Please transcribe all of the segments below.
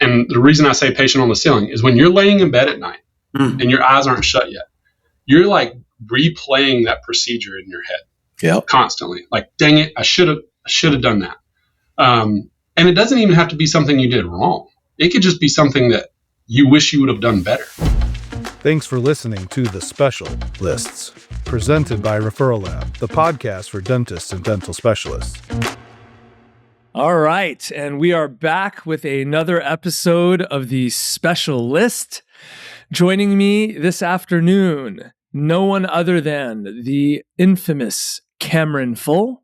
And the reason I say patient on the ceiling is when you're laying in bed at night and your eyes aren't shut yet, you're like replaying that procedure in your head constantly. Like, dang it, I should have done that. And it doesn't even have to be something you did wrong. It could just be something that you wish you would have done better. Thanks for listening to The Specialists, presented by Referral Lab, the podcast for dentists and dental specialists. All right, and we are back with another episode of The Specialist. Joining me this afternoon, no one other than the infamous Cameron Full.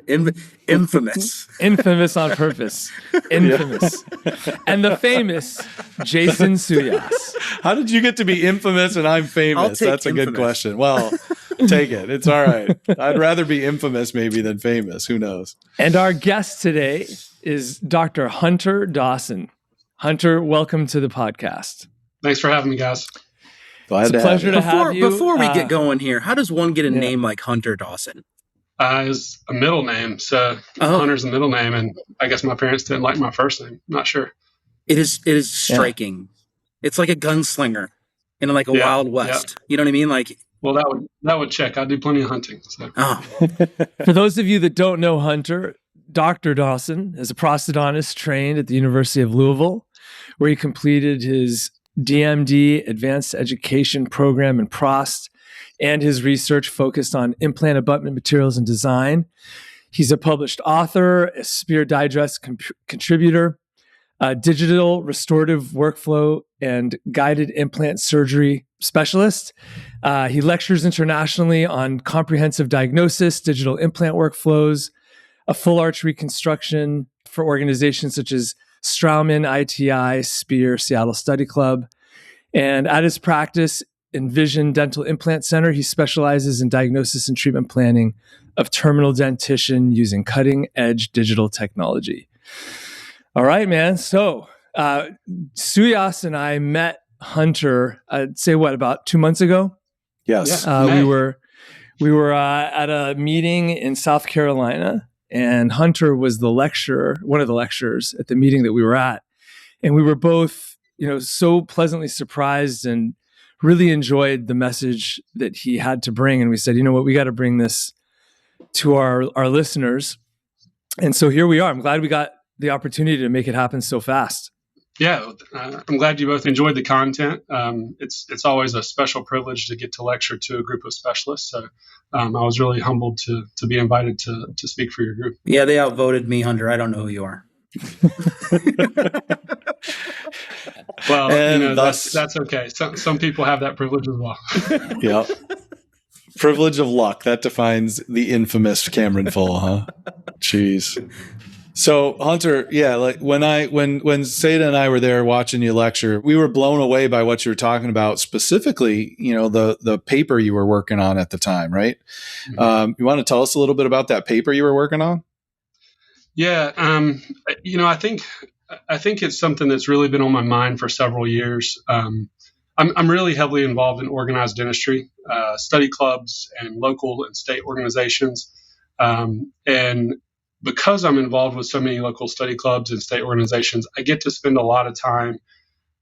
Infamous. Infamous on purpose. Infamous. And the famous Jason Souyias. How did you get to be infamous and I'm famous? That's a good question. Well, take it. It's all right. I'd rather be infamous maybe than famous. Who knows? And our guest today is Dr. Hunter Dawson. Hunter, welcome to the podcast. Thanks for having me, guys. It's a pleasure to have you. Before we get going here, how does one get a name like Hunter Dawson? It's a middle name. So Hunter's a middle name, and I guess my parents didn't like my first name. Not sure. It is striking. Yeah. It's like a gunslinger in like a Wild West. Yeah. You know what I mean? Like, well, that would check. I do plenty of hunting. So. For those of you that don't know Hunter, Dr. Dawson is a prosthodontist trained at the University of Louisville, where he completed his DMD Advanced Education Program in Prost, and his research focused on implant abutment materials and design. He's a published author, a Spear Digest contributor, a digital restorative workflow and guided implant surgery specialist. He lectures internationally on comprehensive diagnosis, digital implant workflows, a full arch reconstruction for organizations such as Straumann, ITI, Spear, Seattle Study Club. And at his practice, Envision Dental Implant Center, he specializes in diagnosis and treatment planning of terminal dentition using cutting-edge digital technology. All right, man. So Souyias and I met Hunter, I'd say about 2 months ago? Yes. We were at a meeting in South Carolina, and Hunter was one of the lecturers at the meeting that we were at. And we were both, so pleasantly surprised and really enjoyed the message that he had to bring. And we said, you know what, we got to bring this to our listeners. And so here we are. I'm glad we got the opportunity to make it happen so fast. Yeah, I'm glad you both enjoyed the content. It's always a special privilege to get to lecture to a group of specialists. So I was really humbled to be invited to speak for your group. Yeah, they outvoted me, Hunter. I don't know who you are. Well, that's okay. Some people have that privilege as well. Yeah. Privilege of luck. That defines the infamous Cameron Full, huh? Jeez. So Hunter, like when Seda and I were there watching you lecture, we were blown away by what you were talking about, specifically, the paper you were working on at the time, right? Mm-hmm. You want to tell us a little bit about that paper you were working on? Yeah. I think it's something that's really been on my mind for several years. I'm really heavily involved in organized dentistry, study clubs and local and state organizations. And because I'm involved with so many local study clubs and state organizations, I get to spend a lot of time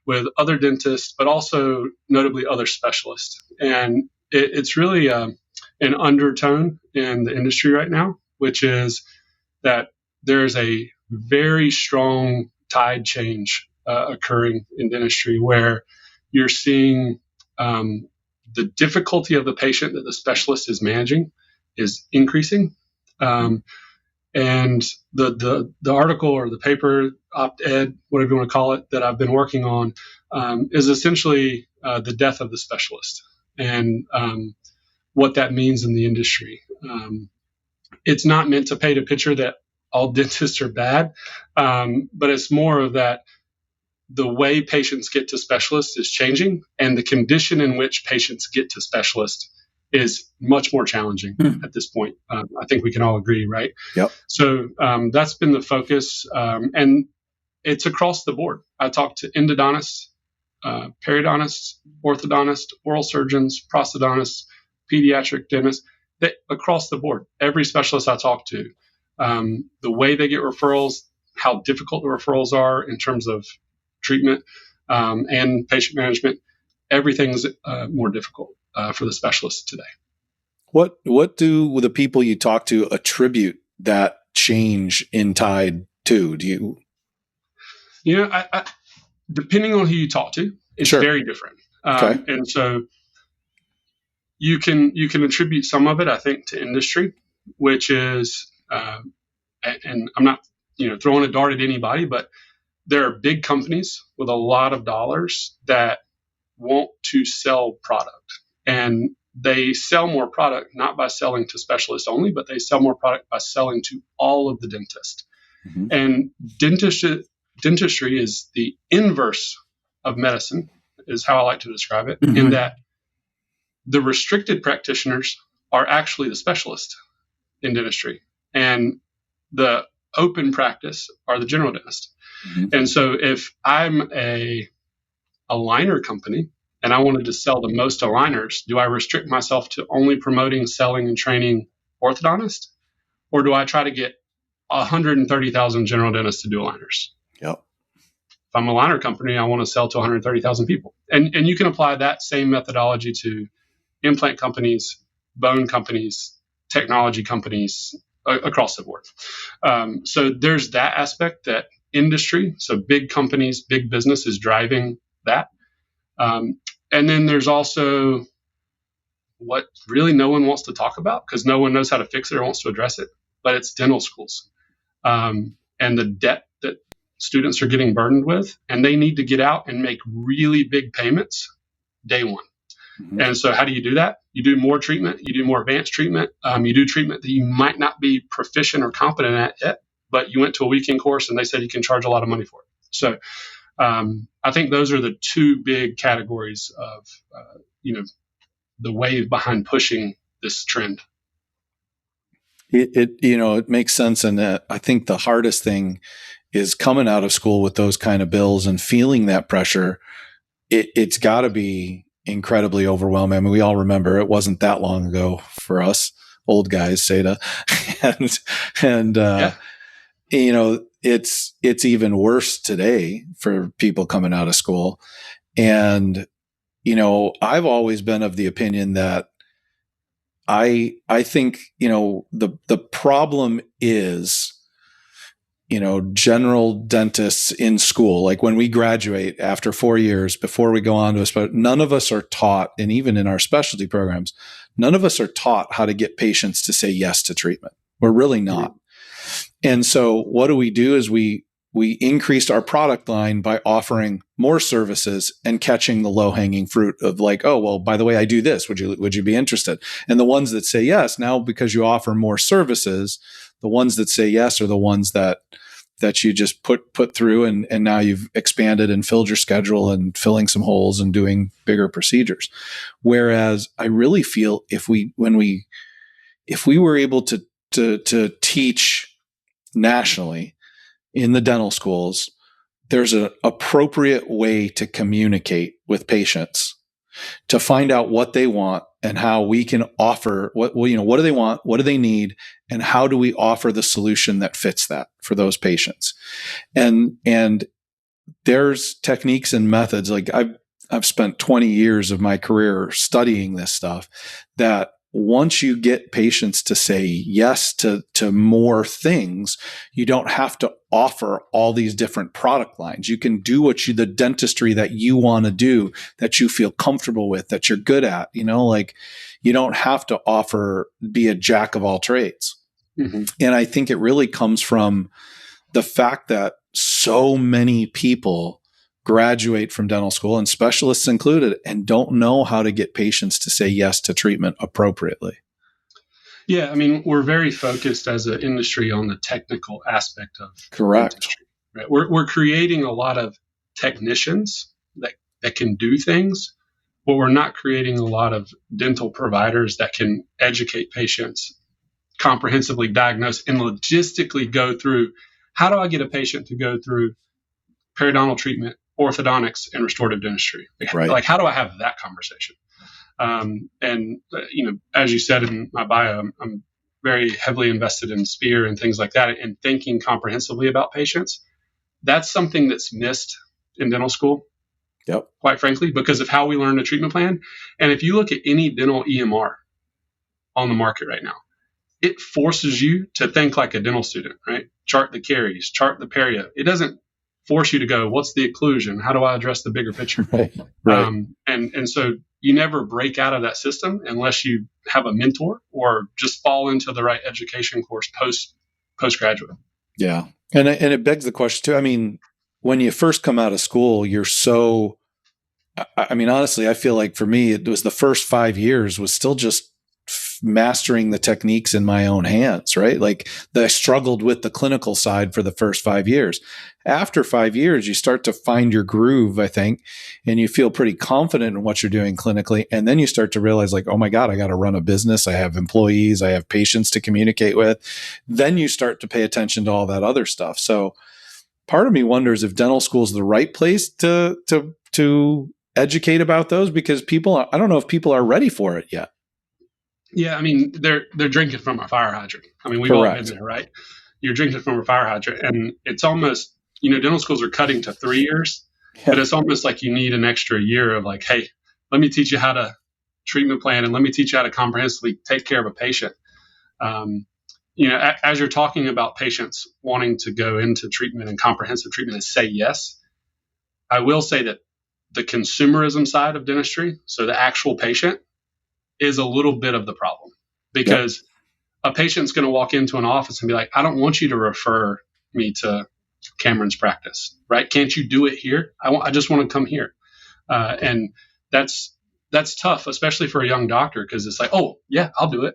with other dentists, but also notably other specialists. And it's really an undertone in the industry right now, which is that there's a very strong tide change occurring in dentistry where you're seeing the difficulty of the patient that the specialist is managing is increasing. And the article or the paper, op-ed, whatever you want to call it, that I've been working on is essentially the death of the specialist and what that means in the industry. It's not meant to paint a picture that all dentists are bad, but it's more of that the way patients get to specialists is changing, and the condition in which patients get to specialists is much more challenging at this point. I think we can all agree, right? Yep. So that's been the focus, and it's across the board. I talk to endodontists, periodontists, orthodontists, oral surgeons, prosthodontists, pediatric dentists, across the board. Every specialist I talk to, the way they get referrals, how difficult the referrals are in terms of treatment and patient management. Everything's more difficult for the specialists today. What do the people you talk to attribute that change in tide to? Do you? I depending on who you talk to, it's very different. Okay. And so you can attribute some of it, I think, to industry, which is, and I'm not throwing a dart at anybody, but there are big companies with a lot of dollars that want to sell product, and they sell more product not by selling to specialists only, but they sell more product by selling to all of the dentists. Mm-hmm. And dentistry is the inverse of medicine, is how I like to describe it, in that the restricted practitioners are actually the specialists in dentistry, and the open practice are the general dentist. Mm-hmm. And so if I'm a aligner company and I wanted to sell the most aligners, do I restrict myself to only promoting, selling, and training orthodontists? Or do I try to get 130,000 general dentists to do aligners? Yep. If I'm a aligner company, I want to sell to 130,000 people. And you can apply that same methodology to implant companies, bone companies, technology companies, across the board. So there's that aspect, that industry. So big companies, big business is driving that. And then there's also what really no one wants to talk about because no one knows how to fix it or wants to address it, but it's dental schools and the debt that students are getting burdened with, and they need to get out and make really big payments day one. Mm-hmm. And so how do you do that? You do more treatment, you do more advanced treatment, you do treatment that you might not be proficient or competent at yet, but you went to a weekend course and they said you can charge a lot of money for it. So I think those are the two big categories of, the wave behind pushing this trend. It makes sense. And I think the hardest thing is coming out of school with those kind of bills and feeling that pressure. It's got to be incredibly overwhelming. I mean, we all remember it wasn't that long ago for us old guys, Seda, it's even worse today for people coming out of school. And, I've always been of the opinion that I think, the problem is, general dentists in school, like when we graduate after 4 years, before we go on to none of us are taught, and even in our specialty programs, none of us are taught how to get patients to say yes to treatment. We're really not. And so what do we do is we increased our product line by offering more services and catching the low-hanging fruit of like, oh, well, by the way, I do this. Would you be interested? And the ones that say yes, now because you offer more services, the ones that say yes are the ones that you just put through, and now you've expanded and filled your schedule and filling some holes and doing bigger procedures. Whereas I really feel if we were able to teach nationally in the dental schools, there's an appropriate way to communicate with patients to find out what they want and how we can offer what do they want, what do they need, and how do we offer the solution that fits that for those patients. And there's techniques and methods. Like I've spent 20 years of my career studying this stuff, that once you get patients to say yes to more things, you don't have to offer all these different product lines. You can do the dentistry that you want to do, that you feel comfortable with, that you're good at, like you don't have to be a jack of all trades. Mm-hmm. And I think it really comes from the fact that so many people graduate from dental school, and specialists included, and don't know how to get patients to say yes to treatment appropriately. Yeah, I mean, we're very focused as an industry on the technical aspect of correct. Dentistry, right? We're creating a lot of technicians that can do things, but we're not creating a lot of dental providers that can educate patients, comprehensively diagnose, and logistically go through, how do I get a patient to go through periodontal treatment, orthodontics, and restorative dentistry? Right. Like, how do I have that conversation? And as you said in my bio, I'm very heavily invested in Spear and things like that, and thinking comprehensively about patients. That's something that's missed in dental school, quite frankly, because of how we learn a treatment plan. And if you look at any dental EMR on the market right now, it forces you to think like a dental student, right? Chart the caries, chart the perio. It doesn't force you to go, what's the occlusion? How do I address the bigger picture? Right. And so you never break out of that system unless you have a mentor or just fall into the right education course postgraduate. Yeah. And it begs the question too. I mean, when you first come out of school, you're so, I mean, honestly, I feel like for me, it was the first 5 years was still just mastering the techniques in my own hands, right? Like I struggled with the clinical side for the first 5 years. After 5 years, you start to find your groove, I think, and you feel pretty confident in what you're doing clinically. And then you start to realize like, oh my God, I got to run a business. I have employees. I have patients to communicate with. Then you start to pay attention to all that other stuff. So part of me wonders if dental school is the right place to educate about those, because I don't know if people are ready for it yet. Yeah, I mean, they're drinking from a fire hydrant. I mean, we've all been there, right? You're drinking from a fire hydrant, and it's almost, dental schools are cutting to 3 years, but it's almost like you need an extra year of like, hey, let me teach you how to treatment plan, and let me teach you how to comprehensively take care of a patient. As you're talking about patients wanting to go into treatment and comprehensive treatment and say yes, I will say that the consumerism side of dentistry, so the actual patient, is a little bit of the problem, because a patient's going to walk into an office and be like, I don't want you to refer me to Cameron's practice, right? Can't you do it here? I just want to come here. And that's tough, especially for a young doctor, because it's like, oh yeah, I'll do it.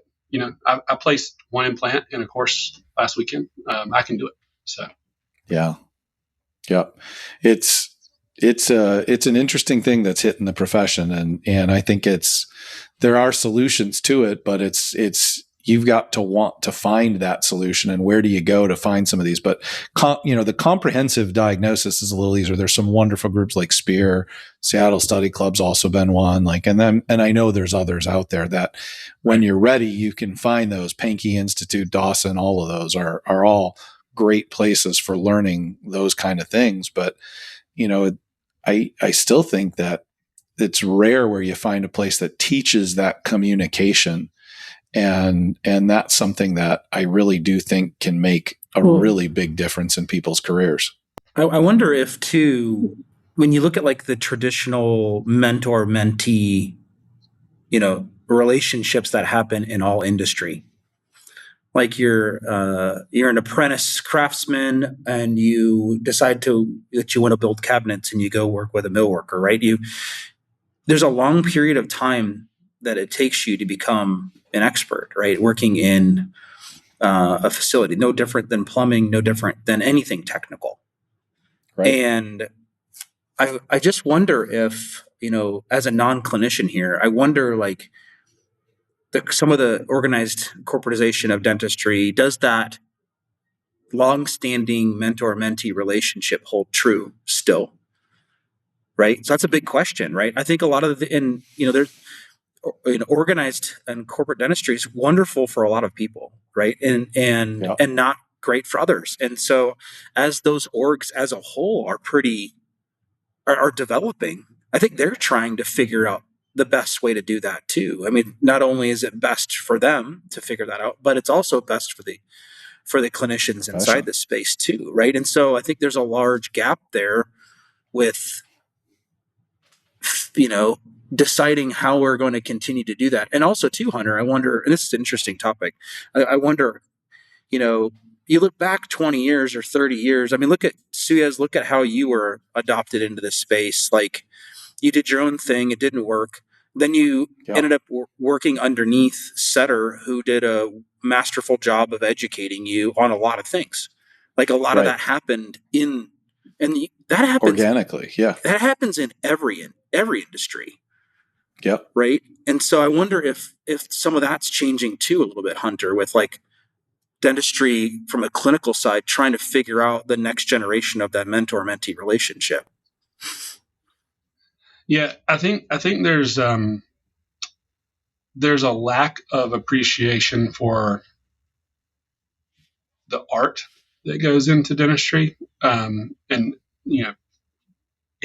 I placed one implant in a course last weekend. I can do it. So. Yeah. It's an interesting thing that's hitting the profession. And I think there are solutions to it, but you've got to want to find that solution, and where do you go to find some of these? But the comprehensive diagnosis is a little easier. There's some wonderful groups like Spear, Seattle Study Club's also been one, and I know there's others out there that when you're ready, you can find those. Pankey Institute, Dawson, all of those are all great places for learning those kind of things. But, I still think that it's rare where you find a place that teaches that communication. And that's something that I really do think can make a really big difference in people's careers. I wonder if too, when you look at like the traditional mentor-mentee, relationships that happen in all industry, like you're an apprentice craftsman and you decide that you want to build cabinets and you go work with a mill worker, right? There's a long period of time that it takes you to become an expert, right? Working in a facility, no different than plumbing, no different than anything technical. Right. And I just wonder if, as a non-clinician here, I wonder like some of the organized corporatization of dentistry, does that long-standing mentor-mentee relationship hold true still? Right. So that's a big question, right? I think a lot of there's organized and corporate dentistry is wonderful for a lot of people, right? And not great for others. And so as those orgs as a whole are developing, I think they're trying to figure out the best way to do that too. I mean, not only is it best for them to figure that out, but it's also best for the clinicians inside the space too, right? And so I think there's a large gap there with deciding how we're going to continue to do that. And also too, Hunter, I wonder, and this is an interesting topic, I wonder, you look back 20 years or 30 years, I mean, look at Souyias, look at how you were adopted into this space. Like you did your own thing, it didn't work. Then you ended up working underneath Seda, who did a masterful job of educating you on a lot of things. Like a lot of that happened that happens organically. Yeah. That happens in every industry. Yep. Right. And so I wonder if some of that's changing too a little bit, Hunter, with like dentistry from a clinical side, trying to figure out the next generation of that mentor-mentee relationship. Yeah, I think there's a lack of appreciation for the art that goes into dentistry. And,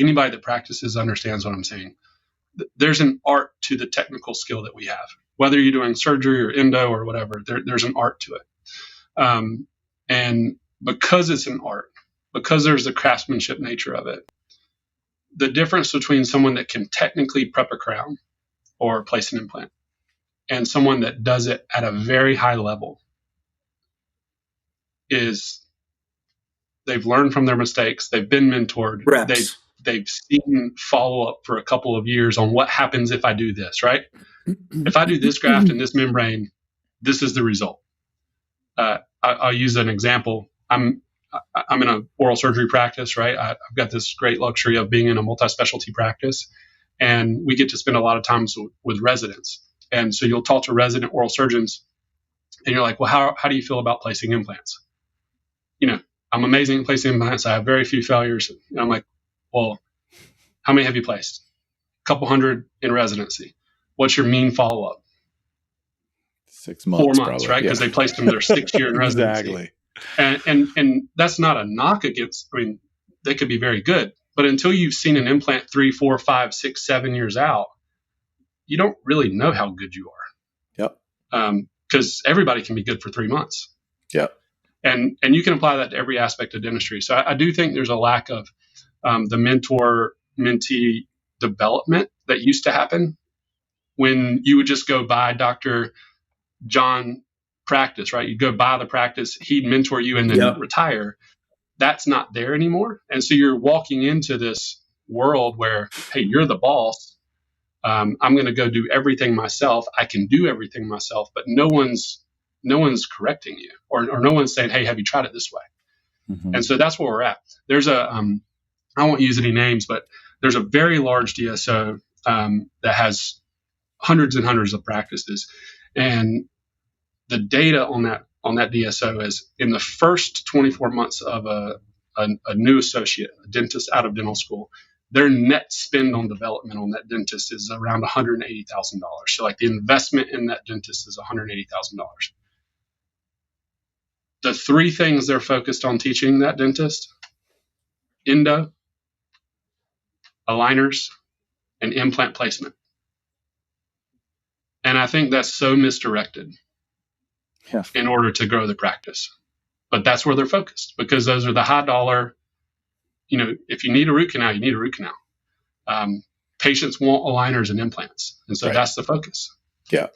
anybody that practices understands what I'm saying. There's an art to the technical skill that we have, whether you're doing surgery or endo or whatever, there's an art to it. And because it's an art, because there's the craftsmanship nature of it, the difference between someone that can technically prep a crown or place an implant and someone that does it at a very high level is they've learned from their mistakes. They've been mentored. Reps. They've seen follow-up for a couple of years on what happens if I do this, right? If I do this graft in this membrane, this is the result. I'll use an example. I'm in an oral surgery practice, right? I've got this great luxury of being in a multi-specialty practice, and we get to spend a lot of time with residents. And so you'll talk to resident oral surgeons, and you're like, well, how do you feel about placing implants? I'm amazing at placing implants. I have very few failures. And I'm like, well, how many have you placed? A couple hundred in residency. What's your mean follow-up? 6 months. 4 months, probably, right? Because they placed them their 6th year in residency. Exactly. And that's not a knock against, they could be very good. But until you've seen an implant 3, 4, 5, 6, 7 years out, you don't really know how good you are. Yep. Because everybody can be good for 3 months. Yep. And you can apply that to every aspect of dentistry. So I do think there's a lack of the mentor-mentee development that used to happen when you would just go buy Dr. John practice, right? You'd go buy the practice, he'd mentor you and then retire. That's not there anymore. And so you're walking into this world where, hey, you're the boss. I'm going to go do everything myself. I can do everything myself, but no one's correcting you or no one's saying, hey, have you tried it this way? Mm-hmm. And so that's where we're at. There's I won't use any names, but there's a very large DSO that has hundreds and hundreds of practices. And the data on that DSO is in the first 24 months of a new associate, a dentist out of dental school, their net spend on development on that dentist is around $180,000. So like the investment in that dentist is $180,000. The 3 things they're focused on teaching that dentist: endo, aligners, and implant placement. And I think that's so misdirected in order to grow the practice. But that's where they're focused because those are the high dollar. If you need a root canal, you need a root canal. Patients want aligners and implants. And so that's the focus. Yeah.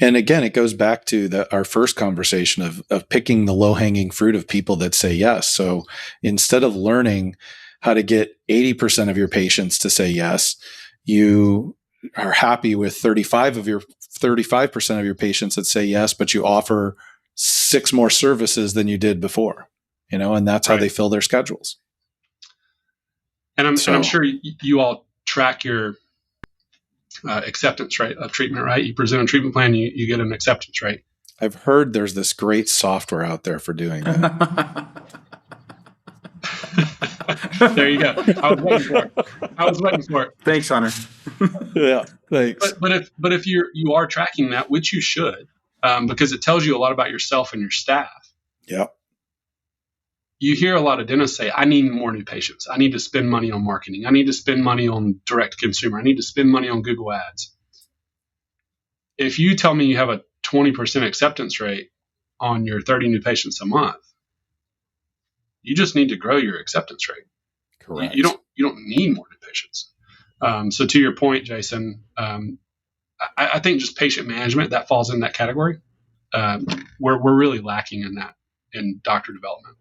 And again, it goes back to our first conversation of picking the low-hanging fruit of people that say yes. So instead of learning how to get 80% of your patients to say yes, you are happy with 35% of your patients that say yes, but you offer 6 more services than you did before, and that's how they fill their schedules. And I'm sure you all track your acceptance rate of treatment, right? You present a treatment plan, you get an acceptance rate. I've heard there's this great software out there for doing that. There you go. I was waiting for it. Thanks, Hunter. Yeah, thanks. But if you are tracking that, which you should, because it tells you a lot about yourself and your staff. Yeah. You hear a lot of dentists say, I need more new patients. I need to spend money on marketing. I need to spend money on direct consumer. I need to spend money on Google Ads. If you tell me you have a 20% acceptance rate on your 30 new patients a month, you just need to grow your acceptance rate. Correct. You don't need more new patients. So to your point, Jason, I think just patient management, that falls in that category. We're really lacking in that in doctor development.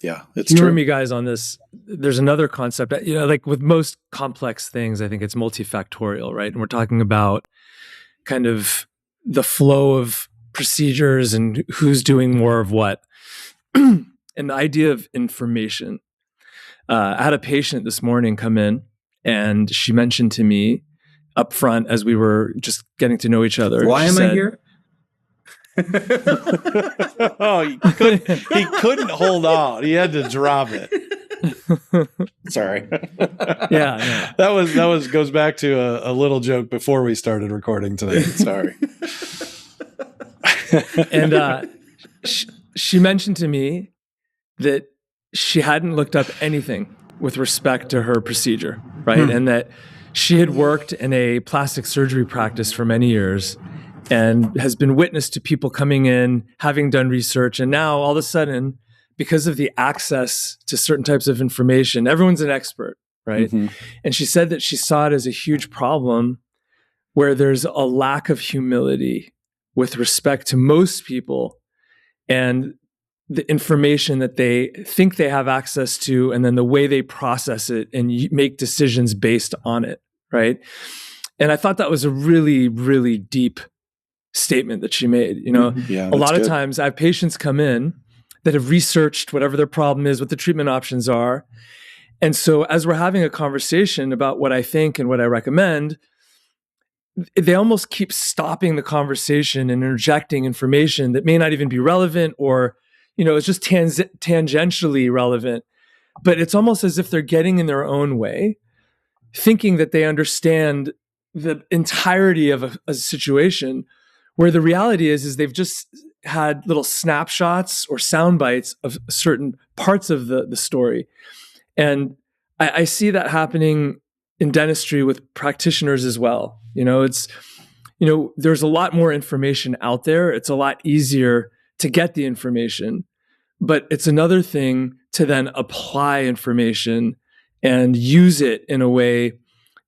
Yeah, it's humor true. me, guys, on this. There's another concept, like with most complex things, I think it's multifactorial, right? And we're talking about kind of the flow of procedures and who's doing more of what. And the idea of information. I had a patient this morning come in, and she mentioned to me up front as we were just getting to know each other. Why am I here? Oh, he couldn't hold on. He had to drop it. Sorry. Yeah. That goes back to a little joke before we started recording today. Sorry. And she mentioned to me that she hadn't looked up anything with respect to her procedure, right? And that she had worked in a plastic surgery practice for many years and has been witness to people coming in, having done research. And now all of a sudden, because of the access to certain types of information, everyone's an expert, right? And she said that she saw it as a huge problem where there's a lack of humility with respect to most people and the information that they think they have access to, and then the way they process it and make decisions based on it, right? And I thought that was a really, really deep statement that she made. You know, Yeah, a lot that's of good. times I have patients come in that have researched whatever their problem is, what the treatment options are. And so as we're having a conversation about what I think and what I recommend, they almost keep stopping the conversation and interjecting information that may not even be relevant, or, you know, it's just tangentially relevant. But it's almost as if they're getting in their own way, thinking that they understand the entirety of a situation, where the reality is they've just had little snapshots or sound bites of certain parts of the story. And I see that happening in dentistry with practitioners as well. You know, it's, you know, there's a lot more information out there. It's a lot easier to get the information, but it's another thing to then apply information and use it in a way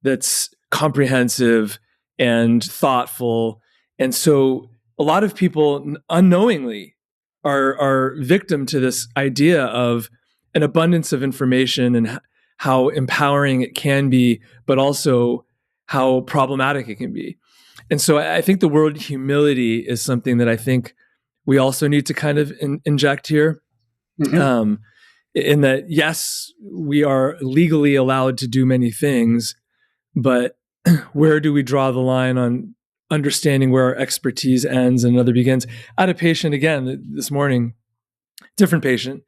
that's comprehensive and thoughtful. And so a lot of people unknowingly are victim to this idea of an abundance of information and how empowering it can be, but also how problematic it can be. And so I think the word humility is something that I think we also need to kind of inject here. In that, yes, we are legally allowed to do many things, but where do we draw the line on understanding where our expertise ends and another begins? I had a patient again this morning, different patient.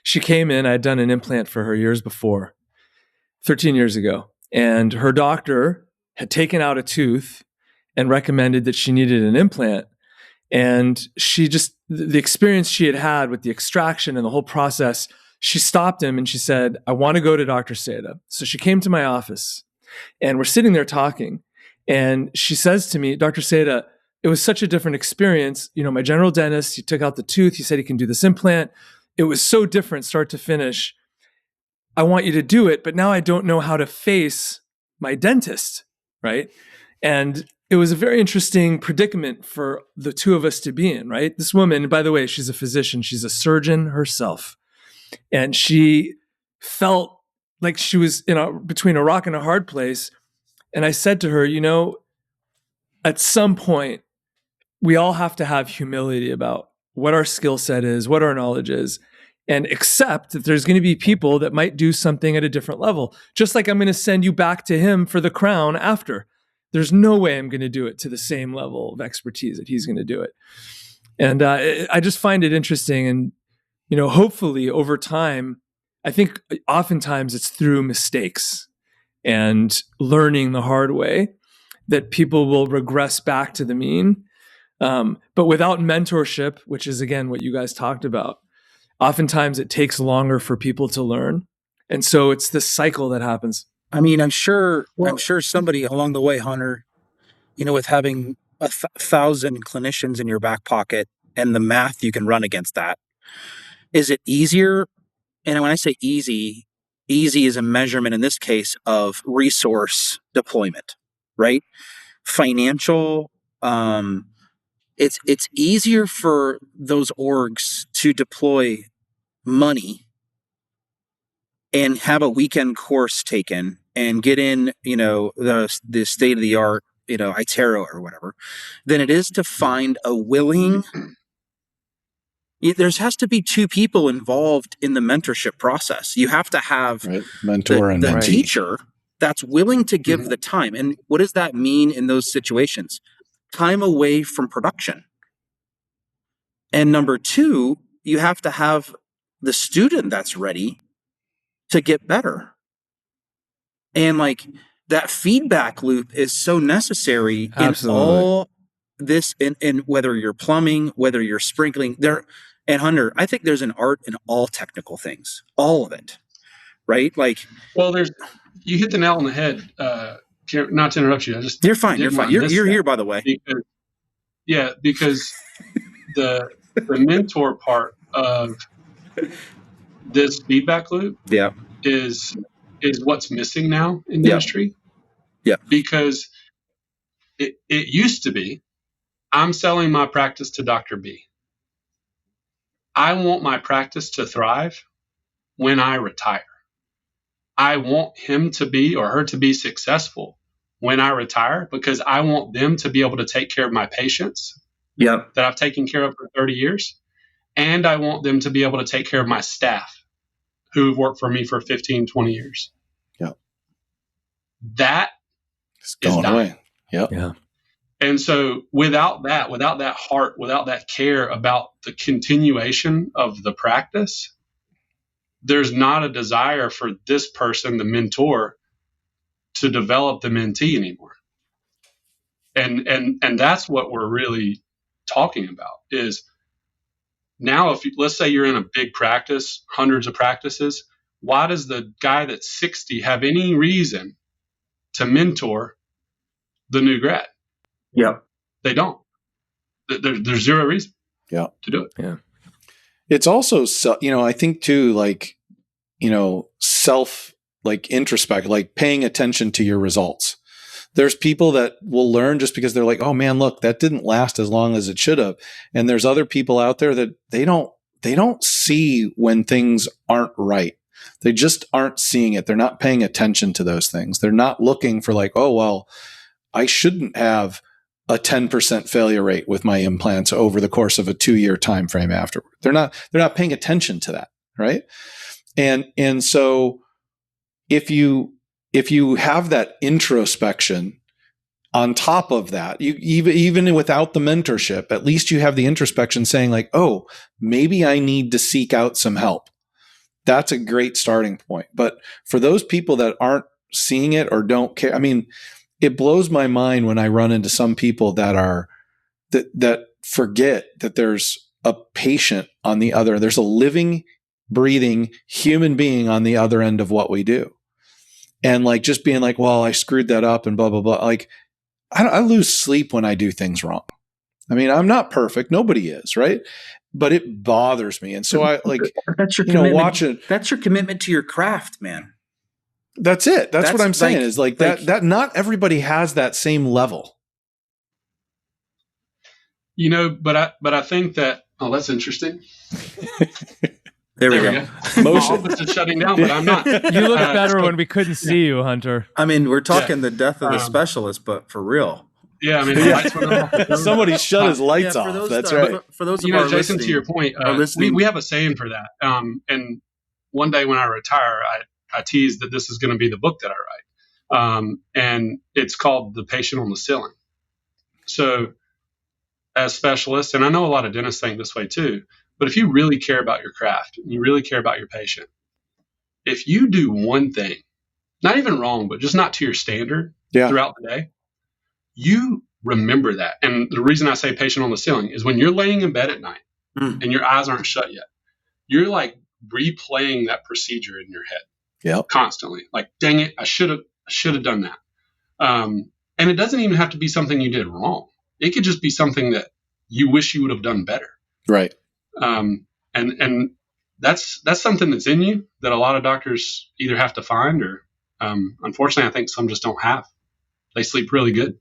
She came in, I had done an implant for her years before, 13 years ago. And her doctor had taken out a tooth and recommended that she needed an implant. And she just, the experience she had had with the extraction and the whole process, she stopped him and she said, I want to go to Dr. Seda. So she came to my office and we're sitting there talking. And she says to me, Dr. Seda, it was such a different experience. You know, my general dentist, he took out the tooth. He said he can do this implant. It was so different, start to finish. I want you to do it, but now I don't know how to face my dentist, right? And it was a very interesting predicament for the two of us to be in, right? This woman, and by the way, she's a physician, she's a surgeon herself. And she felt like she was between a rock and a hard place. And I said to her, you know, at some point, we all have to have humility about what our skill set is, what our knowledge is, and accept that there's going to be people that might do something at a different level. Just like I'm going to send you back to him for the crown after. There's no way I'm going to do it to the same level of expertise that he's going to do it. And I just find it interesting. And, you know, hopefully over time, I think oftentimes it's through mistakes and learning the hard way that people will regress back to the mean. But without mentorship, which is, again, what you guys talked about, oftentimes it takes longer for people to learn. And so it's this cycle that happens. I mean, I'm sure somebody along the way, Hunter, you know, with having 1,000 clinicians in your back pocket and the math you can run against that, is it easier? And when I say easy is a measurement in this case of resource deployment, right? Financial, it's easier for those orgs to deploy money and have a weekend course taken and get in, you know, the state of the art, you know, iTero or whatever, than it is to find a willing. There has to be two people involved in the mentorship process. You have to have mentor and the teacher that's willing to give the time. And what does that mean in those situations? Time away from production. And number two, you have to have the student that's ready to get better. And like that feedback loop is so necessary in all this, in whether you're plumbing, whether you're sprinkling, And Hunter, I think there's an art in all technical things, all of it, right? Like, Well, you hit the nail on the head. Not to interrupt you, I just you're fine. didn't You're fine. want to miss You're that here, by the way. because the mentor part of this feedback loop Yeah. is what's missing now in dentistry. Yeah. Because it used to be, I'm selling my practice to Dr. B. I want my practice to thrive when I retire. I want him to be or her to be successful when I retire, because I want them to be able to take care of my patients that I've taken care of for 30 years. And I want them to be able to take care of my staff who have worked for me for 15, 20 years. Yeah. That is going away. Yep. Yeah. And so without that heart, without that care about the continuation of the practice, there's not a desire for this person, the mentor, to develop the mentee anymore. And that's what we're really talking about is now, let's say you're in a big practice, hundreds of practices, why does the guy that's 60 have any reason to mentor the new grad? Yeah. They don't. There's zero reason to do it. Yeah. It's also, I think too, like, self, like introspect, like paying attention to your results. There's people that will learn just because they're like, oh man, look, that didn't last as long as it should have. And there's other people out there that they don't see when things aren't right. They just aren't seeing it. They're not paying attention to those things. They're not looking for like, oh, well, I shouldn't have a 10% failure rate with my implants over the course of a 2-year time frame afterward. They're not paying attention to that, right? And so if you have that introspection on top of that, you even without the mentorship, at least you have the introspection saying like, oh, maybe I need to seek out some help. That's a great starting point. But for those people that aren't seeing it or don't care, I mean, it blows my mind when I run into some people that forget that there's a patient on the other. There's a living, breathing human being on the other end of what we do. And like just being like, well, I screwed that up and blah, blah, blah. Like I lose sleep when I do things wrong. I mean, I'm not perfect. Nobody is, right? But it bothers me. And so I like, that's your commitment. That's your commitment to your craft, man. That's it. That's what I'm saying is like that not everybody has that same level. But I think that, that's interesting. There we go. My office is shutting down, but I'm not. You look better when we couldn't see you, Hunter. I mean, we're talking the death of the specialist, but for real. Yeah, I mean, the lights went off. Somebody shut his lights off. That's right. For those of Jason, to your point, we have a saying for that. And one day when I retire, I tease that this is going to be the book that I write. And it's called The Patient on the Ceiling. So as specialists, and I know a lot of dentists think this way too, but if you really care about your craft and you really care about your patient, if you do one thing, not even wrong, but just not to your standard throughout the day, you remember that. And the reason I say patient on the ceiling is when you're laying in bed at night and your eyes aren't shut yet, you're like replaying that procedure in your head constantly. Like, dang it, I should have done that. And it doesn't even have to be something you did wrong. It could just be something that you wish you would have done better. Right. And that's something that's in you that a lot of doctors either have to find or, unfortunately, I think some just don't have. They sleep really good.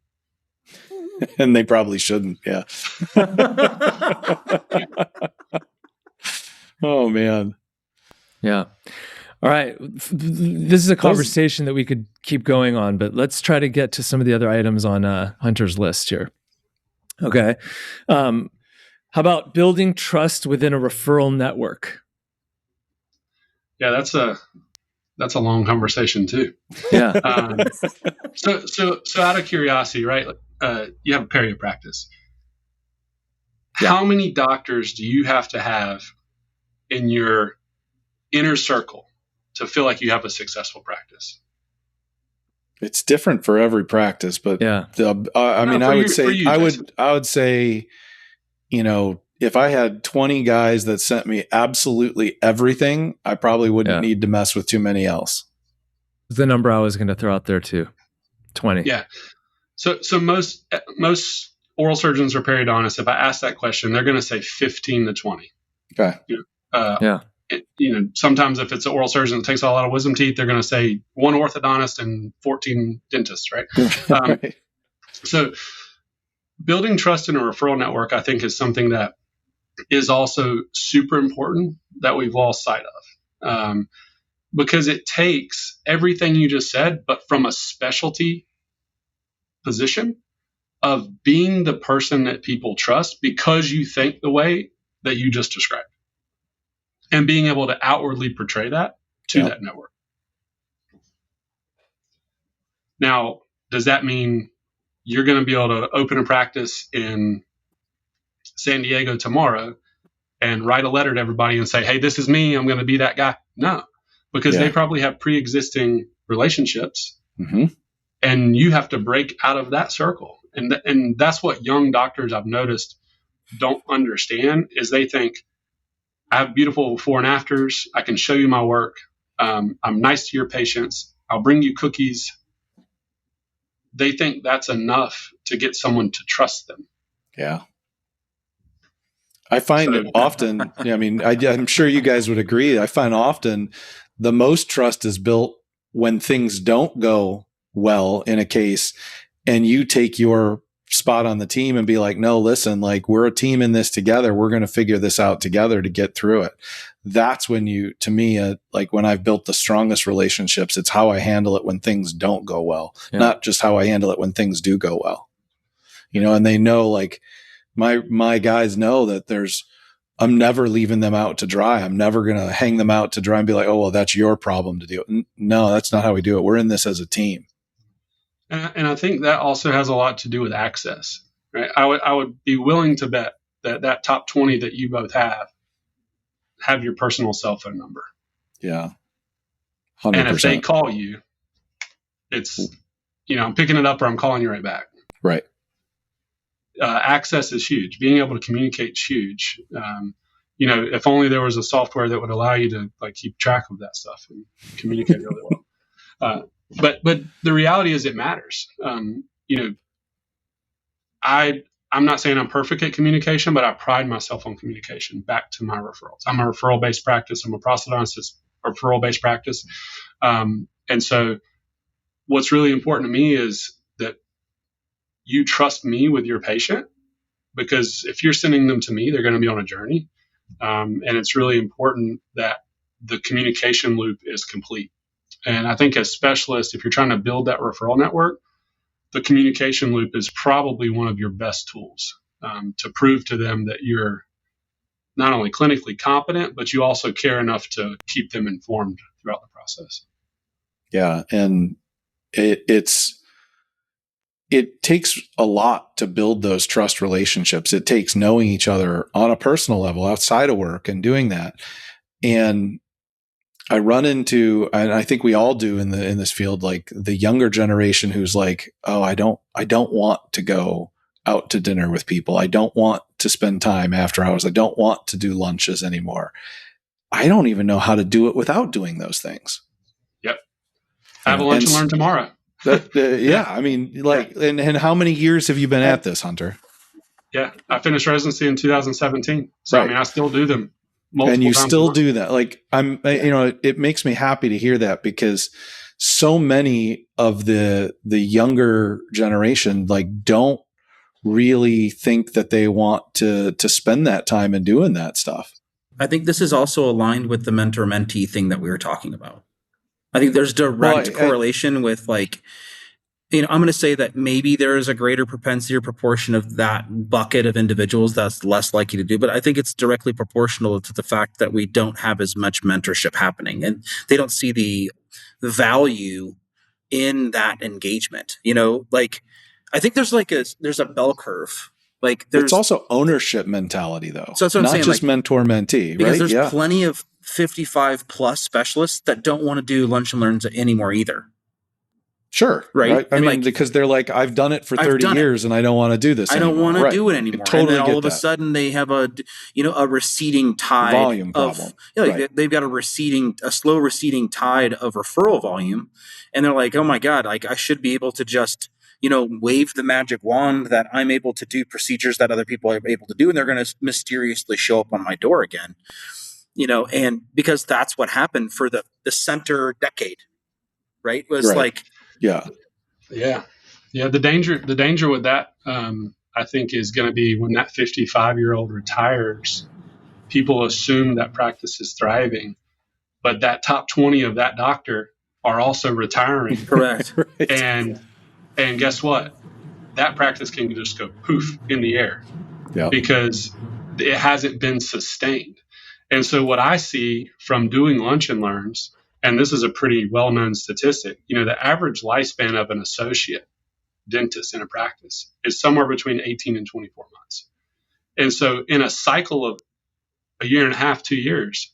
And they probably shouldn't. Yeah. Oh, man. Yeah. All right. This is a conversation that we could keep going on, but let's try to get to some of the other items on Hunter's list here. Okay. How about building trust within a referral network? Yeah, that's a long conversation too. Yeah. So out of curiosity, right? You have a perio practice. Yeah. How many doctors do you have to have in your inner circle to feel like you have a successful practice? It's different for every practice, but yeah. I would say, if I had 20 guys that sent me absolutely everything, I probably wouldn't need to mess with too many else. The number I was going to throw out there too, 20. Yeah. So most oral surgeons or periodontists, if I ask that question, they're going to say 15 to 20. Okay. Sometimes if it's an oral surgeon that takes a lot of wisdom teeth, they're going to say 1 orthodontist and 14 dentists, right? Right. So building trust in a referral network, I think, is something that is also super important that we've lost sight of, because it takes everything you just said, but from a specialty position of being the person that people trust because you think the way that you just described, and being able to outwardly portray that to that network. Now, does that mean you're going to be able to open a practice in San Diego tomorrow and write a letter to everybody and say, hey, this is me, I'm going to be that guy? No, because they probably have pre-existing relationships, and you have to break out of that circle. And that's what young doctors, I've noticed, don't understand, is they think, I have beautiful before and afters, I can show you my work, I'm nice to your patients, I'll bring you cookies. They think that's enough to get someone to trust them. Yeah. I find it often, I mean, I'm sure you guys would agree, I find often the most trust is built when things don't go well in a case, and you take your spot on the team and be like, no, listen, like, we're a team in this together. We're going to figure this out together to get through it. That's when you, to me, like when I've built the strongest relationships, it's how I handle it when things don't go well, not just how I handle it when things do go well, and they know, like, my guys know that I'm never leaving them out to dry. I'm never going to hang them out to dry and be like, oh, well, that's your problem to deal with. No, that's not how we do it. We're in this as a team. And I think that also has a lot to do with access, right? I would be willing to bet that top 20 that you both have your personal cell phone number. Yeah. 100%. And if they call you, it's, I'm picking it up or I'm calling you right back. Right. Access is huge. Being able to communicate is huge. If only there was a software that would allow you to, like, keep track of that stuff and communicate really well. But the reality is it matters. I'm not saying I'm perfect at communication, but I pride myself on communication back to my referrals. I'm a referral-based practice. I'm a prosthodontist, referral-based practice. And so what's really important to me is that you trust me with your patient, because if you're sending them to me, they're going to be on a journey. And it's really important that the communication loop is complete. And I think as specialists, if you're trying to build that referral network, the communication loop is probably one of your best tools to prove to them that you're not only clinically competent, but you also care enough to keep them informed throughout the process. Yeah. And it takes a lot to build those trust relationships. It takes knowing each other on a personal level outside of work and doing that. And I run into, and I think we all do in this field, like the younger generation who's like, oh, I don't want to go out to dinner with people. I don't want to spend time after hours. I don't want to do lunches anymore. I don't even know how to do it without doing those things. Yep. Have a lunch and learn tomorrow. Yeah. I mean, like, and how many years have you been at this, Hunter? Yeah. I finished residency in 2017. So, right. I mean, I still do them. And you still do that. Like, it makes me happy to hear that, because so many of the younger generation, like, don't really think that they want to spend that time in doing that stuff. I think this is also aligned with the mentor-mentee thing that we were talking about. I think there's direct correlation with, like, I'm going to say that maybe there is a greater propensity or proportion of that bucket of individuals that's less likely to do, but I think it's directly proportional to the fact that we don't have as much mentorship happening, and they don't see the value in that engagement. Like, I think there's a bell curve. Like, it's also ownership mentality, though. So that's what I'm saying. Not just mentor-mentee, because right? There's plenty of 55 plus specialists that don't want to do lunch and learns anymore either. Sure. Right. I And mean, because they're like, I've done it for 30 years and I don't want to do this I anymore. don't want to do it anymore. Totally. And then all of a sudden they have a receding tide volume of problem. They've got a slow receding tide of referral volume. And they're like, oh my God, like I should be able to just, wave the magic wand that I'm able to do procedures that other people are able to do. And they're going to mysteriously show up on my door again, and because that's what happened for the center decade, right? Was like, yeah. The danger with that, I think, is going to be when that 55-year-old retires, people assume that practice is thriving, but that top 20 of that doctor are also retiring. Correct. Right. And guess what? That practice can just go poof in the air because it hasn't been sustained. And so what I see from doing lunch and learns, and this is a pretty well-known statistic, the average lifespan of an associate dentist in a practice is somewhere between 18 and 24 months. And so in a cycle of a year and a half, 2 years,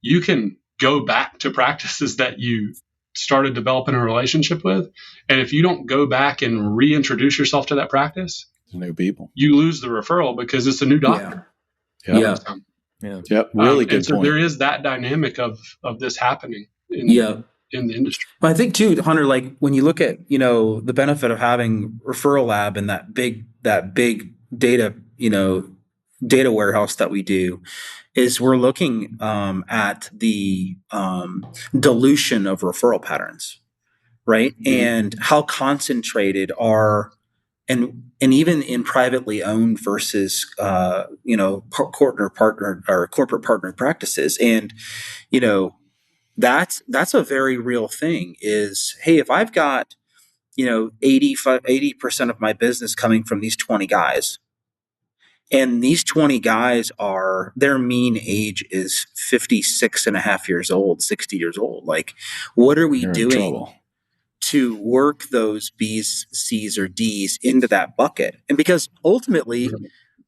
you can go back to practices that you started developing a relationship with. And if you don't go back and reintroduce yourself to that practice, new people, you lose the referral because it's a new doctor. Yeah. Really good so point. there is that dynamic of this happening in the industry. But I think too, Hunter, like when you look at, the benefit of having referral lab and that big data, data warehouse that we do, is we're looking at the dilution of referral patterns, right? Mm-hmm. And how concentrated are, and even in privately owned versus corporate partner practices, and that's a very real thing. Is, hey, if I've got 80% of my business coming from these 20 guys. And these 20 guys their mean age is 56 and a half years old, 60 years old. Like, what are we doing to work those B's, C's, or D's into that bucket? And because ultimately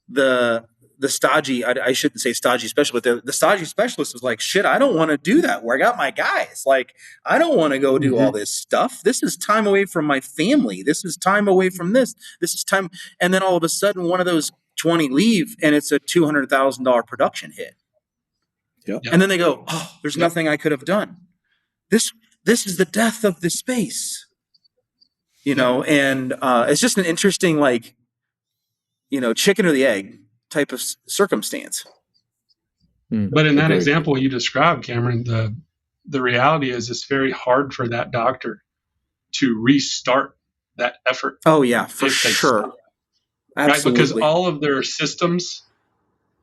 the stodgy, I shouldn't say stodgy specialist, but the stodgy specialist was like, shit, I don't want to do that where I got my guys. Like, I don't want to go do all this stuff. This is time away from my family. This is time away from this. This is time. And then all of a sudden, one of those 20 leave and it's a $200,000 production hit. Yep. And then they go, oh, there's nothing I could have done. This is the death of the space, and it's just an interesting, like, chicken or the egg type of circumstance. But in that example you described, Cameron, the reality is it's very hard for that doctor to restart that effort. Oh yeah, for sure. Absolutely. Right? Because all of their systems,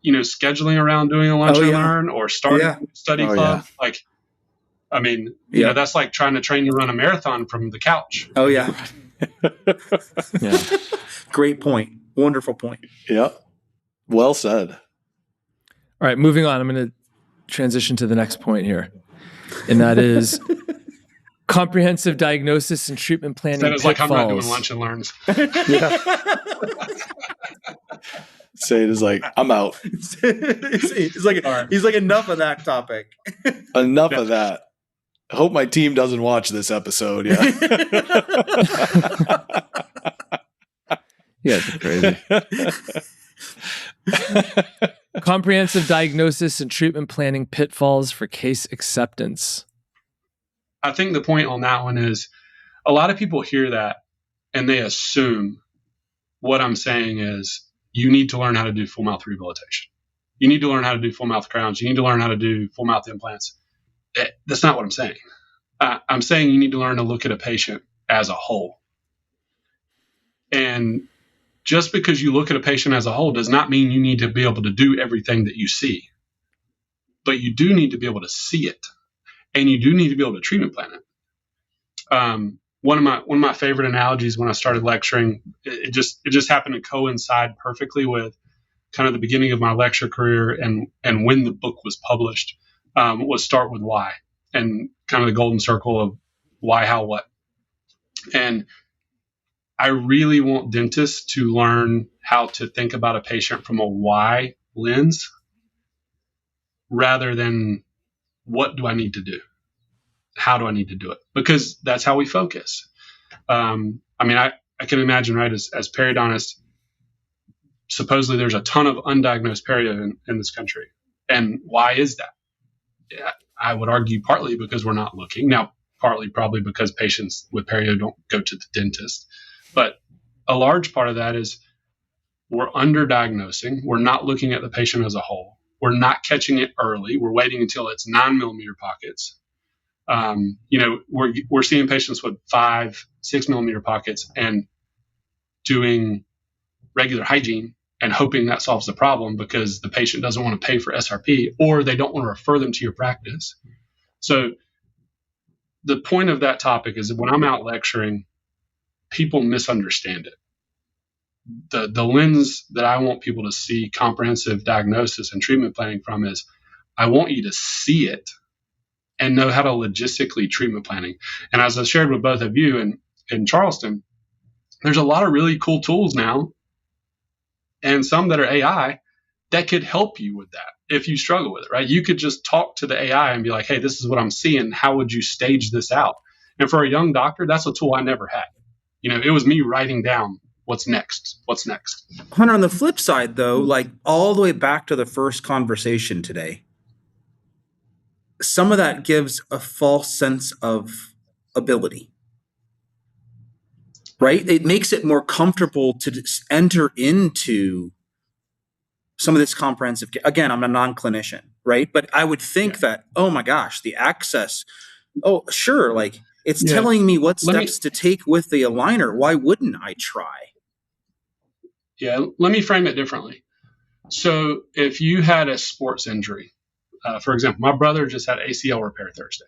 scheduling around doing a lunch and learn or starting a study club, like, I mean, that's like trying to train you to run a marathon from the couch. Oh yeah. Great point. Wonderful point. Yep. Well said. All right, moving on. I'm going to transition to the next point here, and that is comprehensive diagnosis and treatment planning. That is like, I'm not doing lunch and learns. Sada's like, I'm out. He's like, enough of that topic. Enough of that. I hope my team doesn't watch this episode. Yeah. Yeah, it's crazy. Comprehensive diagnosis and treatment planning pitfalls for case acceptance. I think the point on that one is a lot of people hear that and they assume what I'm saying is you need to learn how to do full mouth rehabilitation. You need to learn how to do full mouth crowns. You need to learn how to do full mouth implants. That's not what I'm saying. I'm saying you need to learn to look at a patient as a whole. And just because you look at a patient as a whole does not mean you need to be able to do everything that you see. But you do need to be able to see it. And you do need to be able to treatment plan it. One of my favorite analogies when I started lecturing, it just happened to coincide perfectly with kind of the beginning of my lecture career and when the book was published, was start with why, and kind of the golden circle of why, how, what. And I really want dentists to learn how to think about a patient from a why lens rather than what do I need to do? How do I need to do it? Because that's how we focus. I can imagine, right, as periodontists, supposedly there's a ton of undiagnosed perio in this country. And why is that? Yeah, I would argue partly because we're not looking. Now, partly probably because patients with perio don't go to the dentist. But a large part of that is we're underdiagnosing. We're not looking at the patient as a whole. We're not catching it early. We're waiting until it's 9mm pockets. We're seeing patients with 5-6mm pockets and doing regular hygiene and hoping that solves the problem because the patient doesn't want to pay for SRP or they don't want to refer them to your practice. So the point of that topic is that when I'm out lecturing, people misunderstand it. The lens that I want people to see comprehensive diagnosis and treatment planning from is I want you to see it and know how to logistically treatment planning. And as I shared with both of you in Charleston, there's a lot of really cool tools now and some that are AI that could help you with that if you struggle with it, right? You could just talk to the AI and be like, hey, this is what I'm seeing. How would you stage this out? And for a young doctor, that's a tool I never had. It was me writing down what's next. Hunter, on the flip side, though, like all the way back to the first conversation today, some of that gives a false sense of ability, right? It makes it more comfortable to enter into some of this comprehensive care. Again, I'm a non-clinician, right? But I would think that, oh my gosh, the access, oh, sure, like it's telling me what steps to take with the aligner. Why wouldn't I try? Yeah, let me frame it differently. So if you had a sports injury, for example, my brother just had ACL repair Thursday.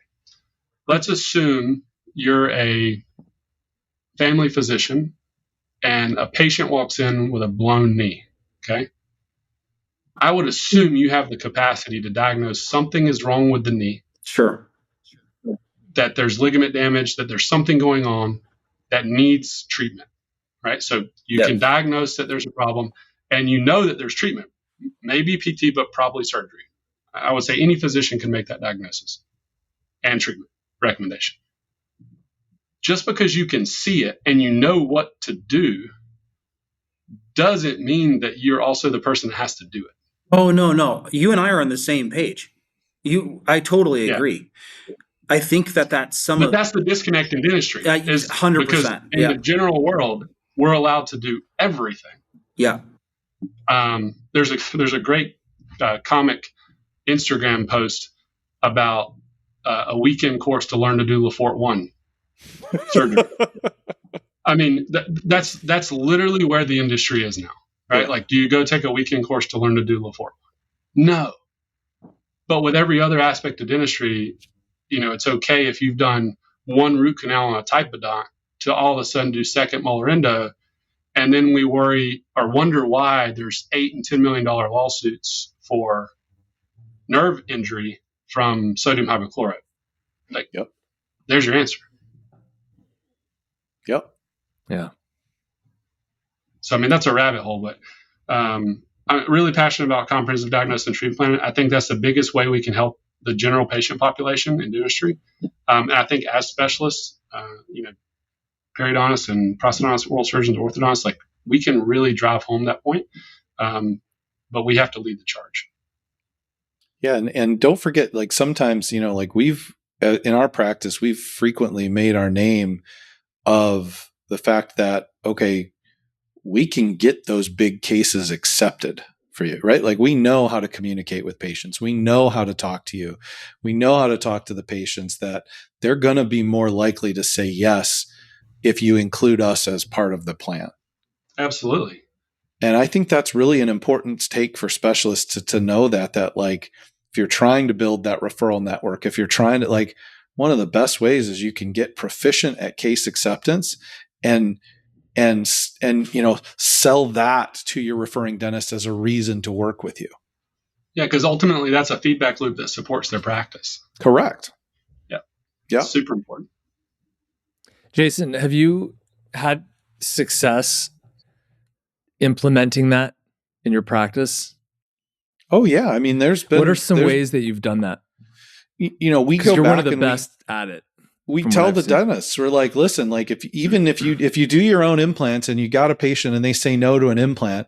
Let's assume you're a family physician and a patient walks in with a blown knee, okay? I would assume you have the capacity to diagnose something is wrong with the knee. Sure. That there's ligament damage, that there's something going on that needs treatment, right? So you can diagnose that there's a problem and you know that there's treatment, maybe PT, but probably surgery. I would say any physician can make that diagnosis and treatment recommendation. Just because you can see it and you know what to do doesn't mean that you're also the person that has to do it. Oh, no. You and I are on the same page. I totally agree. I think that's that's the disconnect in dentistry. Is 100%. Because in the general world, we're allowed to do everything. Yeah. There's a great comic Instagram post about a weekend course to learn to do Lefort 1 surgery. I mean, that's literally where the industry is now, right? Yeah. Like, do you go take a weekend course to learn to do Lefort? No. But with every other aspect of dentistry, it's okay if you've done one root canal on a typodont to all of a sudden do second molar endo. And then we worry or wonder why there's $8 and $10 million lawsuits for nerve injury from sodium hypochlorite. Like, there's your answer. Yep. Yeah. So, I mean, that's a rabbit hole, but I'm really passionate about comprehensive diagnosis and treatment planning. I think that's the biggest way we can help the general patient population in dentistry. And I think as specialists, periodontists and prosthodontists, oral surgeons, orthodontists, like we can really drive home that point. But we have to lead the charge. Yeah. And don't forget, like sometimes, like we've, in our practice, we've frequently made our name of the fact that, okay, we can get those big cases accepted for you, right? Like we know how to communicate with patients. We know how to talk to you. We know how to talk to the patients that they're going to be more likely to say yes if you include us as part of the plan. Absolutely. And I think that's really an important take for specialists to know that like, if you're trying to build that referral network, if you're trying to, like, one of the best ways is you can get proficient at case acceptance and sell that to your referring dentist as a reason to work with you. Yeah, because ultimately that's a feedback loop that supports their practice. Correct. Yeah. Yeah. Super important. Jason, have you had success implementing that in your practice? Oh yeah. I mean, there's been. What are some ways that you've done that? We go back. You're one of the best at it. we from what tell I've the seen. dentists, we're like, listen, like if you do your own implants and you got a patient and they say no to an implant,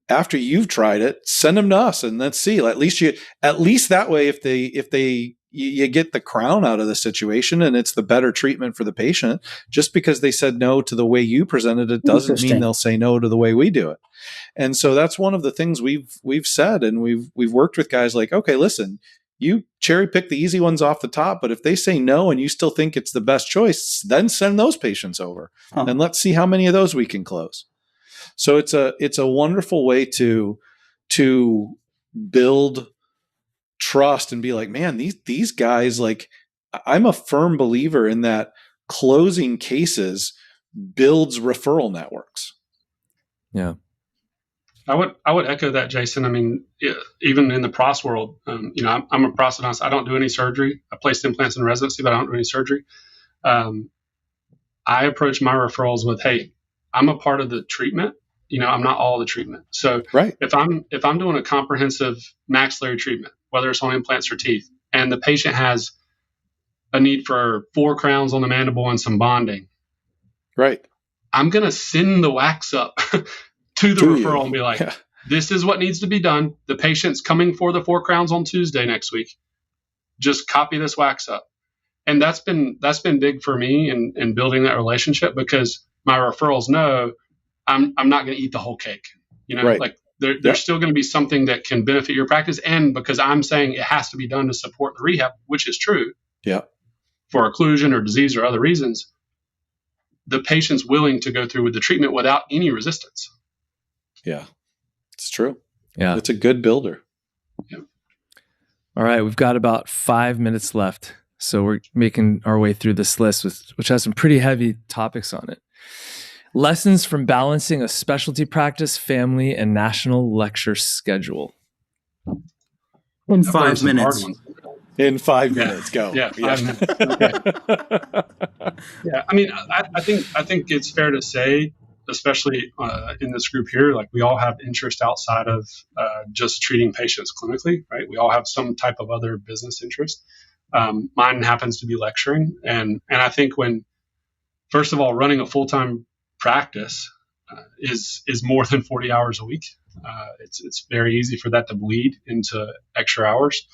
after you've tried it, send them to us and let's see. At least that way, if you get the crown out of the situation and it's the better treatment for the patient, just because they said no to the way you presented it doesn't mean Interesting. they'll say no to the way we do it. And so that's one of the things we've said, and we've worked with guys like, okay, listen, you cherry pick the easy ones off the top, but if they say no and you still think it's the best choice, then send those patients over and let's see how many of those we can close. So it's a wonderful way to build trust and be like, man, these guys, like, I'm a firm believer in that closing cases builds referral networks. Yeah. I would echo that, Jason. I mean, even in the pros world, I'm a prosthodontist. I don't do any surgery. I placed implants in residency, but I don't do any surgery. I approach my referrals with, hey, I'm a part of the treatment. I'm not all the treatment. So right. if I'm doing a comprehensive maxillary treatment, whether it's on implants or teeth, and the patient has a need for 4 crowns on the mandible and some bonding, right, I'm going to send the wax up to the referral and be like, this is what needs to be done. The patient's coming for the 4 crowns on Tuesday next week. Just copy this wax up. And that's been big for me in building that relationship, because my referrals know I'm not going to eat the whole cake. Right. Like there's still going to be something that can benefit your practice. And because I'm saying it has to be done to support the rehab, which is true. Yeah. For occlusion or disease or other reasons, the patient's willing to go through with the treatment without any resistance. Yeah, it's true. Yeah. It's a good builder. Yeah. All right. We've got about 5 minutes left. So we're making our way through this list, which has some pretty heavy topics on it. Lessons from balancing a specialty practice, family, and national lecture schedule. In 5 minutes. In 5 minutes, go. Yeah, 5 minutes. Okay. Yeah, I mean, I think it's fair to say, especially in this group here, like we all have interest outside of just treating patients clinically, right? We all have some type of other business interest. Mine happens to be lecturing, and I think when, first of all, running a full-time practice is more than 40 hours a week. It's very easy for that to bleed into extra hours.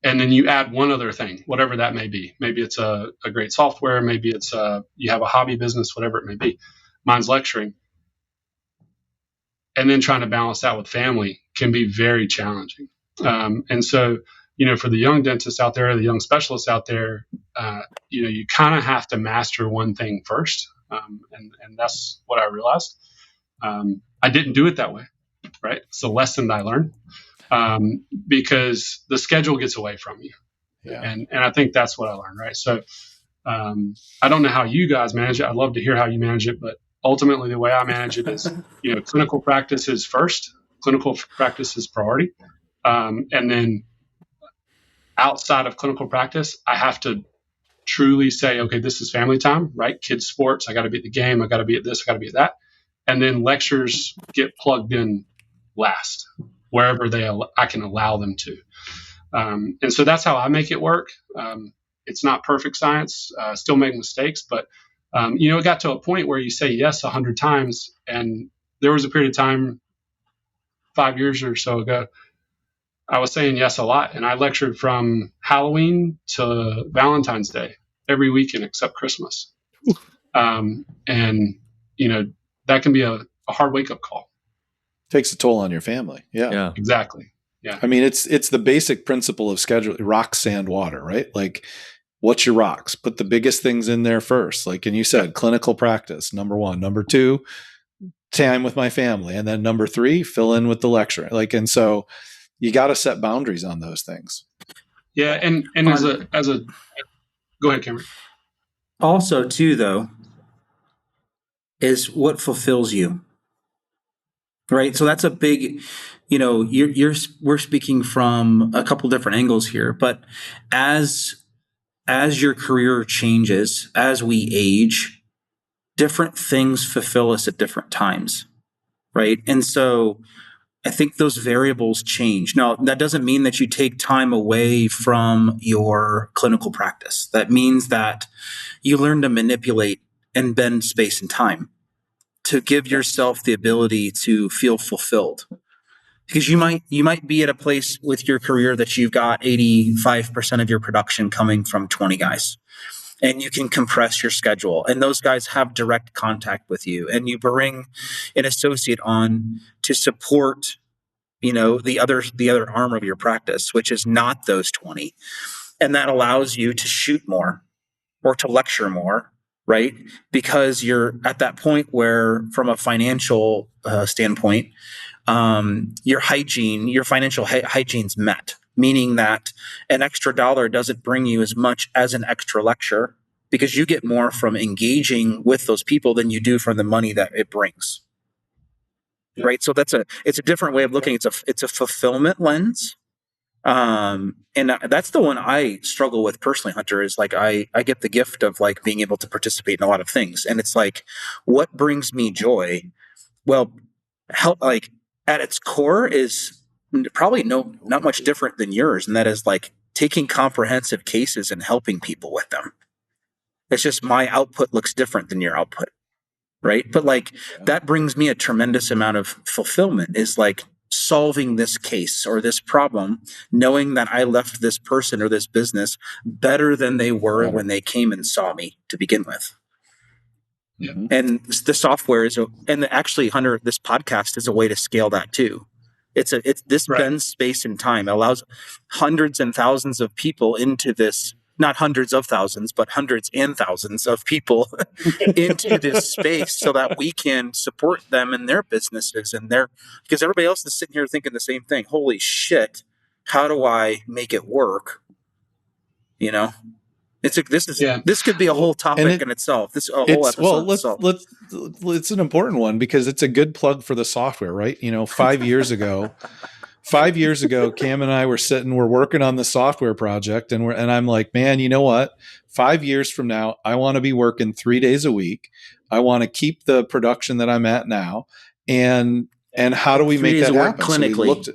And then you add one other thing, whatever that may be. Maybe it's a great software. Maybe it's you have a hobby business, whatever it may be. Mine's lecturing. And then trying to balance that with family can be very challenging. And so, for the young dentists out there, the young specialists out there, you kind of have to master one thing first. And that's what I realized. I didn't do it that way, right? It's a lesson that I learned. Because the schedule gets away from you. Yeah. And I think that's what I learned, right? So I don't know how you guys manage it. I'd love to hear how you manage it, but ultimately the way I manage it is, clinical practice is first, clinical practice is priority. And then outside of clinical practice, I have to truly say, okay, this is family time, right? Kids sports, I got to be at the game. I got to be at this, I got to be at that. And then lectures get plugged in last, wherever I can allow them to. And so that's how I make it work. It's not perfect science, still make mistakes, but it got to a point where you say yes 100 times. And there was a period of time 5 years or so ago, I was saying yes a lot. And I lectured from Halloween to Valentine's Day every weekend except Christmas. And that can be a hard wake-up call. Takes a toll on your family. Yeah. Exactly. Yeah. I mean, it's the basic principle of schedule: rock, sand, water, right? Like, what's your rocks? Put the biggest things in there first. Like, and you said, clinical practice, number 1. Number 2, time with my family. And then number 3, fill in with the lecture. Like, and so you got to set boundaries on those things. Yeah. And as a, go ahead, Cameron. Also too, though, is what fulfills you. Right. So that's a big, we're speaking from a couple different angles here, but as your career changes, as we age, different things fulfill us at different times. Right. And so I think those variables change. Now, that doesn't mean that you take time away from your clinical practice. That means that you learn to manipulate and bend space and time to give yourself the ability to feel fulfilled. Because you might be at a place with your career that you've got 85% of your production coming from 20 guys. And you can compress your schedule. And those guys have direct contact with you. And you bring an associate on to support, the other arm of your practice, which is not those 20. And that allows you to shoot more or to lecture more, right? Because you're at that point where, from a financial standpoint, your financial hygiene's met, meaning that an extra dollar doesn't bring you as much as an extra lecture, because you get more from engaging with those people than you do from the money that it brings. Yeah. Right. So it's a different way of looking. It's a fulfillment lens. And that's the one I struggle with personally, Hunter, is like, I get the gift of like being able to participate in a lot of things. And it's like, what brings me joy? Well, at its core is probably not much different than yours. And that is like taking comprehensive cases and helping people with them. It's just my output looks different than your output. Right. But that brings me a tremendous amount of fulfillment, is like solving this case or this problem, knowing that I left this person or this business better than they were when they came and saw me to begin with. Yeah. And the software actually, Hunter, this podcast is a way to scale that too. This bends space and time. It allows hundreds and thousands of people into this, not hundreds of thousands, but hundreds and thousands of people into this space, so that we can support them in their businesses because everybody else is sitting here thinking the same thing. Holy shit, how do I make it work? This could be a whole topic in itself. This a whole episode. It's an important one, because it's a good plug for the software, right? 5 years ago, Cam and I we're working on the software project, and I'm like, man, you know what? 5 years from now, I want to be working 3 days a week. I want to keep the production that I'm at now, and how do we make that happen? Clinically. So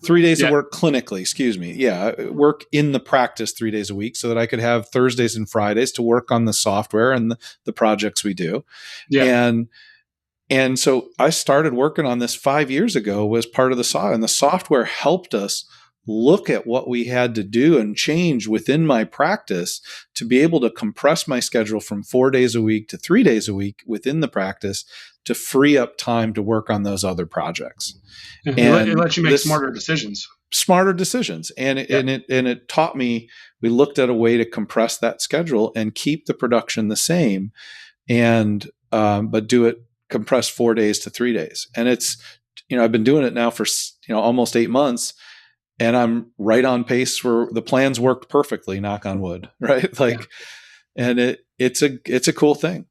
3 days of work clinically, excuse me. Yeah. Work in the practice 3 days a week, so that I could have Thursdays and Fridays to work on the software and the projects we do. Yeah. And so I started working on this 5 years ago as part of the software, and the software helped us look at what we had to do and change within my practice to be able to compress my schedule from 4 days a week to 3 days a week within the practice, to free up time to work on those other projects. And it lets you make smarter decisions. And it taught me, we looked at a way to compress that schedule and keep the production the same, but do it compressed 4 days to 3 days. And it's, I've been doing it now for, almost 8 months, and I'm right on pace for the plans worked perfectly, knock on wood. Right. And it's a cool thing.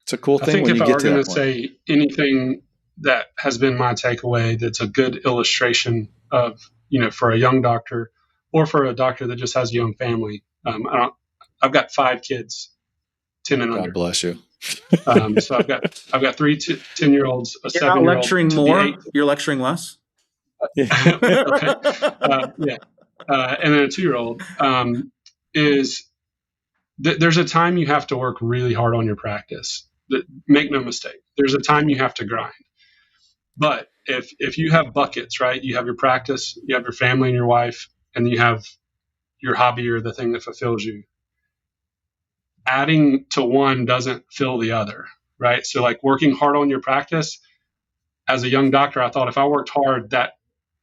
It's a cool thing when you get to that point. I think if I were going to say anything that has been my takeaway, that's a good illustration of, for a young doctor or for a doctor that just has a young family. I've got 5 kids, 10 and under. God bless you. So I've got 3 10-year-olds, a 7-year-old. You're not lecturing more. You're lecturing less. Okay. And then a 2-year-old there's a time you have to work really hard on your practice. Make no mistake. There's a time you have to grind. But if you have buckets, right? You have your practice, you have your family and your wife, and you have your hobby or the thing that fulfills you. Adding to one doesn't fill the other, right? So working hard on your practice, as a young doctor, I thought if I worked hard, that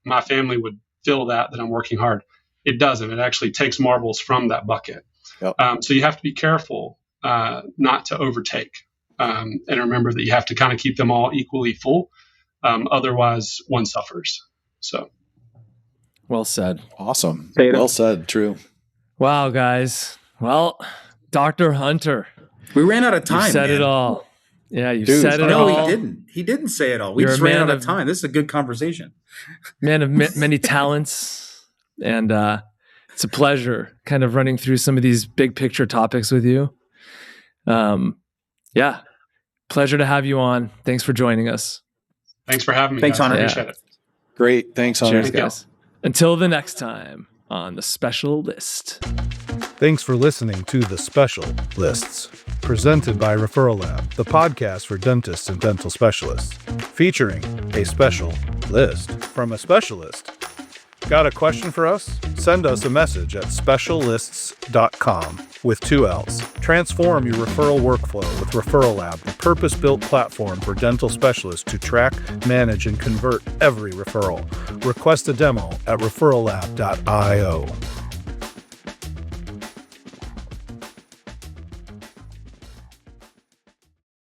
my family would fill that I'm working hard. It doesn't. It actually takes marbles from that bucket. Yep. So you have to be careful not to overtake, and remember that you have to kind of keep them all equally full. Otherwise, one suffers. So, well said. Awesome. Well said. True. Wow, guys. Well, Dr. Hunter, we ran out of time. You said it all. Yeah, you said it all. No, he didn't. He didn't say it all. We just ran out of time. This is a good conversation. Man of many talents, and it's a pleasure kind of running through some of these big picture topics with you. Yeah, pleasure to have you on. Thanks for joining us. Thanks for having me. Thanks, Hunter. I appreciate it. Great. Thanks, Hunter. Cheers, guys. Until the next time on The Special List. Thanks for listening to The Special Lists, presented by Referral Lab, the podcast for dentists and dental specialists, featuring a special list from a specialist. Got a question for us? Send us a message at speciallists.com with 2 L's. Transform your referral workflow with Referral Lab, the purpose-built platform for dental specialists to track, manage, and convert every referral. Request a demo at referrallab.io.